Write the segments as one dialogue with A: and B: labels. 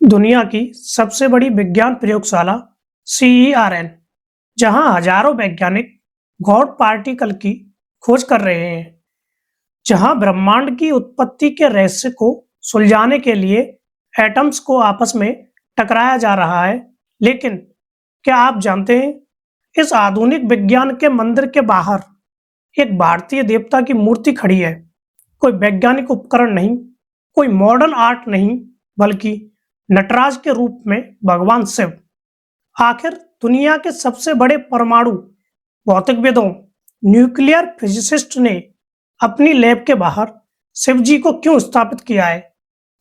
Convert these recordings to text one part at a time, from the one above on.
A: दुनिया की सबसे बड़ी विज्ञान प्रयोगशाला CERN, जहां हजारों वैज्ञानिक गॉड पार्टिकल की खोज कर रहे हैं, जहां ब्रह्मांड की उत्पत्ति के रहस्य को सुलझाने के लिए एटम्स को आपस में टकराया जा रहा है। लेकिन क्या आप जानते हैं, इस आधुनिक विज्ञान के मंदिर के बाहर एक भारतीय देवता की मूर्ति खड़ी है। कोई वैज्ञानिक उपकरण नहीं, कोई मॉडर्न आर्ट नहीं, बल्कि नटराज के रूप में भगवान शिव। आखिर दुनिया के सबसे बड़े परमाणु भौतिकविदों, न्यूक्लियर फिजिसिस्ट ने अपनी लैब के बाहर शिव जी को क्यों स्थापित किया है?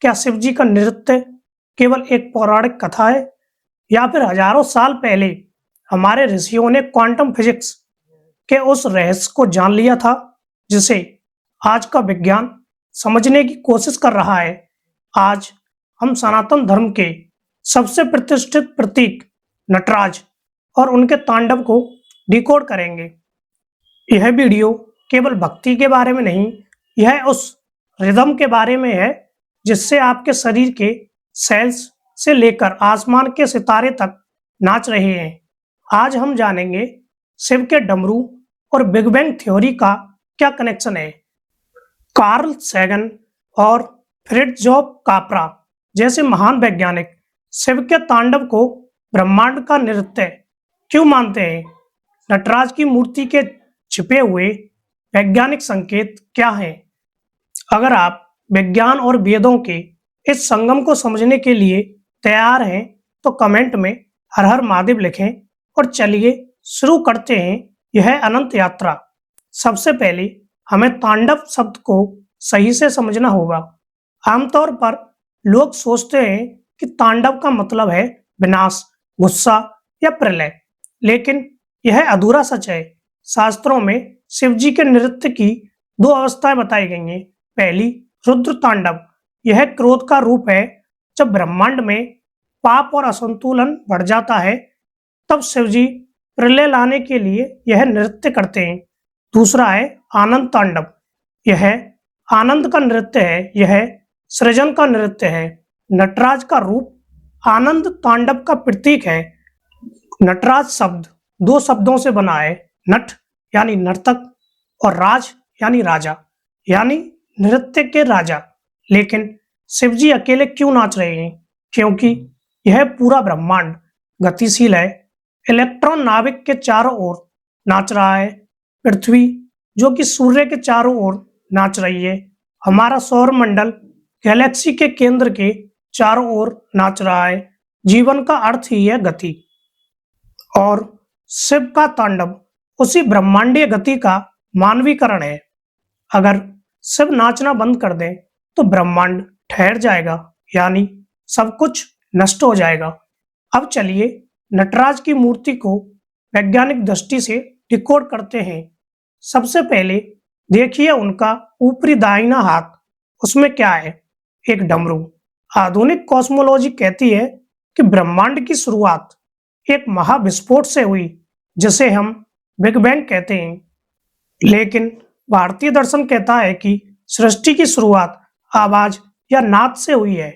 A: क्या शिव जी का नृत्य केवल एक पौराणिक कथा है, या फिर हजारों साल पहले हमारे ऋषियों ने क्वांटम फिजिक्स के उस रहस्य को जान लिया था, जिसे आज का विज्ञान समझने की कोशिश कर रहा है? आज हम सनातन धर्म के सबसे प्रतिष्ठित प्रतीक नटराज और उनके तांडव को डिकोड करेंगे। यह वीडियो केवल भक्ति के बारे में नहीं, यह उस रिदम के बारे में है जिससे आपके शरीर के सेल्स से लेकर आसमान के सितारे तक नाच रहे हैं। आज हम जानेंगे शिव के डमरू और बिग बैंग थ्योरी का क्या कनेक्शन है। कार्ल सैगन और फ्रिट्जॉफ कापरा जैसे महान वैज्ञानिक शिव के तांडव को ब्रह्मांड का नृत्य क्यों मानते हैं? नटराज की मूर्ति के छिपे हुए वैज्ञानिक संकेत क्या हैं? अगर आप विज्ञान और वेदों के इस संगम को समझने के लिए तैयार हैं, तो कमेंट में हर हर महादेव लिखें और चलिए शुरू करते हैं यह अनंत यात्रा। सबसे पहले हमें तांडव शब्द को सही से समझना होगा। आमतौर पर लोग सोचते हैं कि तांडव का मतलब है विनाश, गुस्सा या प्रलय, लेकिन यह अधूरा सच है। शास्त्रों में शिव जी के नृत्य की दो अवस्थाएं बताई गई हैं। पहली, रुद्र तांडव। यह क्रोध का रूप है। जब ब्रह्मांड में पाप और असंतुलन बढ़ जाता है, तब शिव जी प्रलय लाने के लिए यह नृत्य करते हैं। दूसरा है आनंद तांडव। यह आनंद का नृत्य है, यह सृजन का नृत्य है। नटराज का रूप आनंद तांडव का प्रतीक है। नटराज शब्द दो शब्दों से बना है, नट यानी नर्तक और राज यानी राजा, यानी नृत्य के राजा। लेकिन शिवजी अकेले क्यों नाच रहे हैं? क्योंकि यह पूरा ब्रह्मांड गतिशील है। इलेक्ट्रॉन नाभिक के चारों ओर नाच रहा है, पृथ्वी जो कि सूर्य के चारों ओर नाच रही है, हमारा सौर मंडल गैलेक्सी के केंद्र के चारों ओर नाच रहा है। जीवन का अर्थ ही है गति, और शिव का तांडव उसी ब्रह्मांडीय गति का मानवीकरण है। अगर शिव नाचना बंद कर दें तो ब्रह्मांड ठहर जाएगा, यानी सब कुछ नष्ट हो जाएगा। अब चलिए नटराज की मूर्ति को वैज्ञानिक दृष्टि से डिकोड करते हैं। सबसे पहले देखिए उनका ऊपरी दाहिना हाथ, उसमें क्या है? एक डमरू। आधुनिक कॉस्मोलॉजी कहती है कि ब्रह्मांड की शुरुआत एक महाविस्फोट से हुई, जिसे हम बिग बैंग कहते हैं। लेकिन भारतीय दर्शन कहता है कि सृष्टि की शुरुआत आवाज या नाद से हुई है।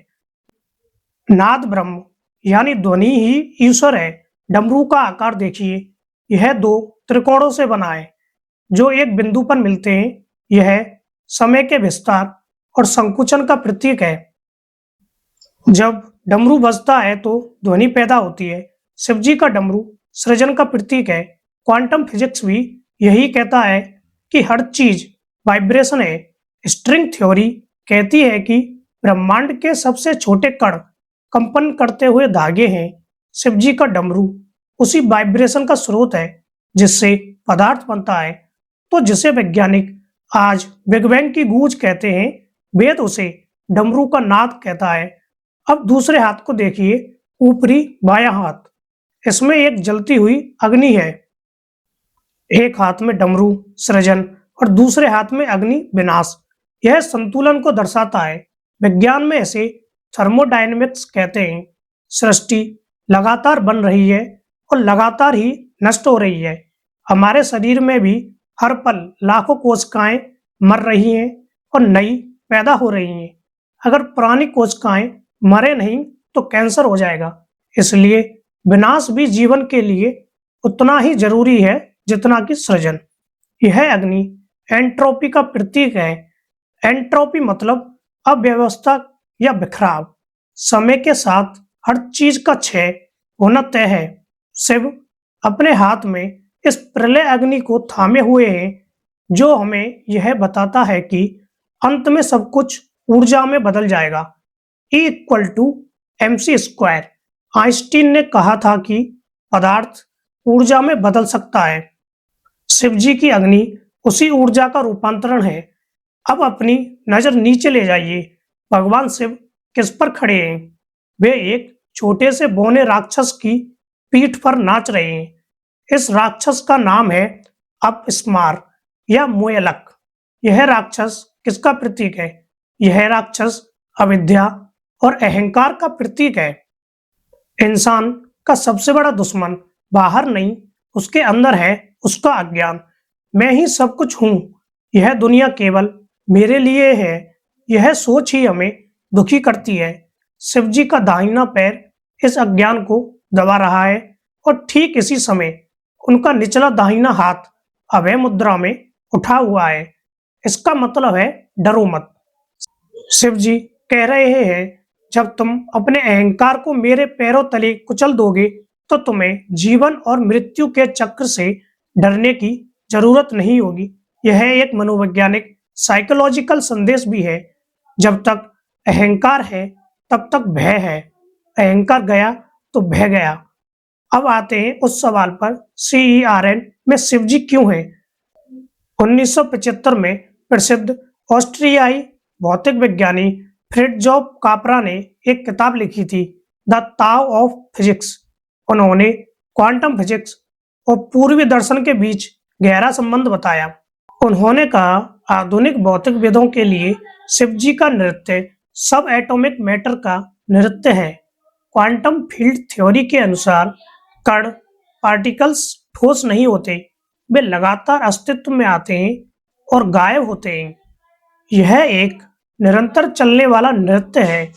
A: नाद ब्रह्म यानी ध्वनि ही ईश्वर है। डमरू का आकार देखिए, यह दो त्रिकोणों से बना है जो एक बिंदु पर मिलते हैं। यह समय के विस्तार और संकुचन का प्रतीक है। जब डमरू बजता है तो ध्वनि पैदा होती है। शिवजी का डमरू सृजन का प्रतीक है। क्वांटम फिजिक्स भी यही कहता है कि हर चीज वाइब्रेशन है। स्ट्रिंग थ्योरी कहती है कि ब्रह्मांड के सबसे छोटे कण कंपन करते हुए धागे हैं। शिवजी का डमरू उसी वाइब्रेशन का स्रोत है जिससे पदार्थ बनता है। तो जिसे वैज्ञानिक आज बिग बैंग की गूंज कहते हैं, वेद उसे डमरू का नाद कहता है। अब दूसरे हाथ को देखिए, ऊपरी बायां हाथ, इसमें एक जलती हुई अग्नि है। एक हाथ में डमरू सृजन और दूसरे हाथ में अग्नि विनाश। यह संतुलन को दर्शाता है। विज्ञान में इसे थर्मोडायनेमिक्स कहते हैं। सृष्टि लगातार बन रही है और लगातार ही नष्ट हो रही है। हमारे शरीर में भी हर पल लाखों कोशिकाएं मर रही हैं और नई पैदा हो रही हैं। अगर पुरानी कोशिकाएं मरे नहीं तो कैंसर हो जाएगा। इसलिए विनाश भी जीवन के लिए उतना ही जरूरी है जितना कि सृजन। यह अग्नि एंट्रोपी का प्रतीक है। एंट्रोपी मतलब अव्यवस्था या बिखराव। समय के साथ हर चीज का क्षय होना तय है। शिव अपने हाथ में इस प्रलय अग्नि को थामे हुए हैं, जो हमें यह बताता है कि अंत में सब कुछ ऊर्जा में बदल जाएगा। E=mc²। आइंस्टीन ने कहा था कि पदार्थ ऊर्जा में बदल सकता है। शिव जी की अग्नि उसी ऊर्जा का रूपांतरण है। अब अपनी नजर नीचे ले जाइए। भगवान शिव किस पर खड़े हैं? वे एक छोटे से बौने राक्षस की पीठ पर नाच रहे हैं। इस राक्षस का नाम है अपस्मार या मोयलक। यह राक्षस किसका प्रतीक है? यह राक्षस अविद्या और अहंकार का प्रतीक है। इंसान का सबसे बड़ा दुश्मन बाहर नहीं, उसके अंदर है उसका अज्ञान। मैं ही सब कुछ हूं, यह दुनिया केवल मेरे लिए है, यह सोच ही हमें दुखी करती है। शिव जी का दाहिना पैर इस अज्ञान को दबा रहा है और ठीक इसी समय उनका निचला दाहिना हाथ अभय मुद्रा में उठा हुआ है। इसका मतलब है डरो मत। शिव जी कह रहे हैं, जब तुम अपने अहंकार को मेरे पैरों तले कुचल दोगे तो तुम्हें जीवन और मृत्यु के चक्र से डरने की जरूरत नहीं होगी। यह एक मनोवैज्ञानिक साइकोलॉजिकल संदेश भी है। जब तक अहंकार है तब तक भय है, अहंकार गया तो भय गया। अब आते हैं उस सवाल पर, CERN में शिव जी क्यों है? 1975 में प्रसिद्ध ऑस्ट्रियाई भौतिक विज्ञानी फ्रिट्जोफ कापरा ने एक किताब लिखी थी, द ताओ ऑफ फिजिक्स। उन्होंने क्वांटम फिजिक्स और पूर्वी दर्शन के बीच गहरा संबंध बताया। उन्होंने कहा, आधुनिक भौतिकविदों के लिए शिव जी का नृत्य सब एटॉमिक मैटर का नृत्य है। क्वांटम फील्ड थ्योरी के अनुसार कण पार्टिकल्स ठोस नहीं होते, वे लगातार अस्तित्व में आते हैं और गायब होते हैं। यह एक निरंतर चलने वाला नृत्य है।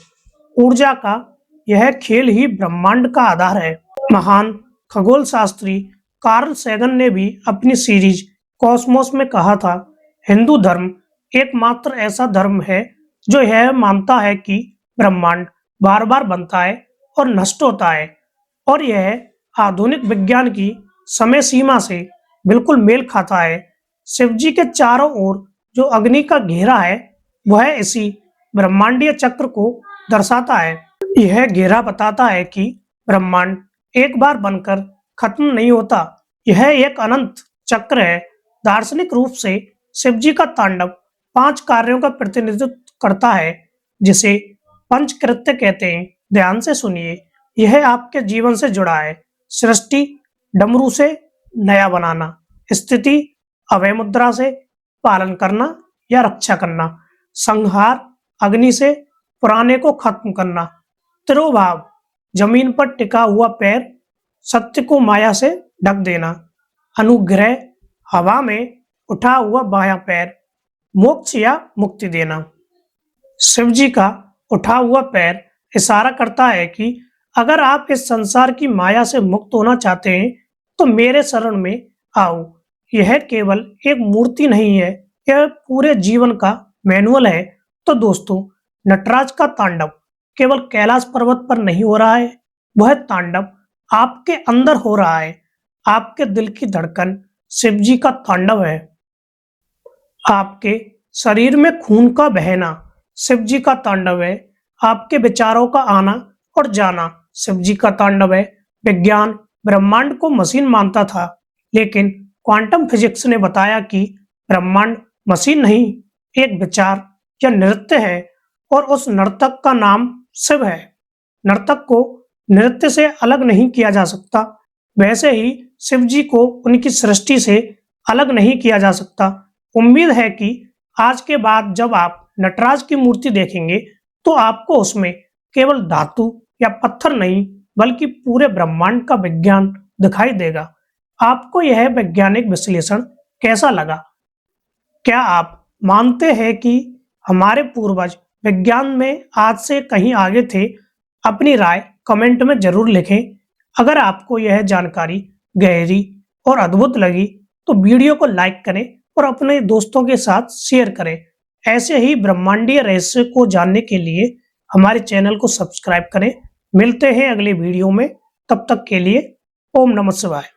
A: ऊर्जा का यह खेल ही ब्रह्मांड का आधार है। महान खगोल शास्त्री कार्ल सैगन ने भी अपनी सीरीज कॉस्मोस में कहा था, हिंदू धर्म एकमात्र ऐसा धर्म है जो यह मानता है कि ब्रह्मांड बार बार बनता है और नष्ट होता है, और यह आधुनिक विज्ञान की समय सीमा से बिल्कुल मेल खाता है। शिव जी के चारों ओर जो अग्नि का घेरा है वह इसी ब्रह्मांडीय चक्र को दर्शाता है। यह घेरा बताता है कि ब्रह्मांड एक बार बनकर खत्म नहीं होता, यह एक अनंत चक्र है। दार्शनिक रूप से शिव जी का तांडव 5 कार्यों का प्रतिनिधित्व करता है, जिसे पंचकृत्य कहते हैं। ध्यान से सुनिए, यह आपके जीवन से जुड़ा है। सृष्टि, डमरू से नया बनाना। स्थिति, अभय मुद्रा से पालन करना या रक्षा करना। संहार, अग्नि से पुराने को खत्म करना। तिरोभाव, जमीन पर टिका हुआ पैर, सत्य को माया से ढक देना। अनुग्रह, हवा में उठा हुआ बायां पैर, मोक्ष या मुक्ति देना। शिव जी का उठा हुआ पैर इशारा करता है कि अगर आप इस संसार की माया से मुक्त होना चाहते हैं तो मेरे शरण में आओ। यह केवल एक मूर्ति नहीं है, यह पूरे जीवन का मैनुअल है। तो दोस्तों, नटराज का तांडव केवल कैलाश पर्वत पर नहीं हो रहा है, वह तांडव आपके अंदर हो रहा है। आपके दिल की धड़कन शिव जी का तांडव है। आपके शरीर में खून का बहना शिव जी का तांडव है। आपके विचारों का आना और जाना शिव जी का तांडव है। विज्ञान ब्रह्मांड को मशीन मानता था, लेकिन क्वांटम फिजिक्स ने बताया कि ब्रह्मांड मशीन नहीं, एक विचार या नृत्य है, और उस नर्तक का नाम शिव है। नर्तक को नृत्य से अलग नहीं किया जा सकता, वैसे ही शिव जी को उनकी सृष्टि से अलग नहीं किया जा सकता। उम्मीद है कि आज के बाद जब आप नटराज की मूर्ति देखेंगे तो आपको उसमें केवल धातु या पत्थर नहीं, बल्कि पूरे ब्रह्मांड का विज्ञान दिखाई देगा। आपको यह वैज्ञानिक विश्लेषण कैसा लगा? क्या आप मानते हैं कि हमारे पूर्वज विज्ञान में आज से कहीं आगे थे? अपनी राय कमेंट में जरूर लिखें। अगर आपको यह जानकारी गहरी और अद्भुत लगी तो वीडियो को लाइक करें और अपने दोस्तों के साथ शेयर करें। ऐसे ही ब्रह्मांडीय रहस्य को जानने के लिए हमारे चैनल को सब्सक्राइब करें। मिलते हैं अगले वीडियो में, तब तक के लिए ओम नमः शिवाय।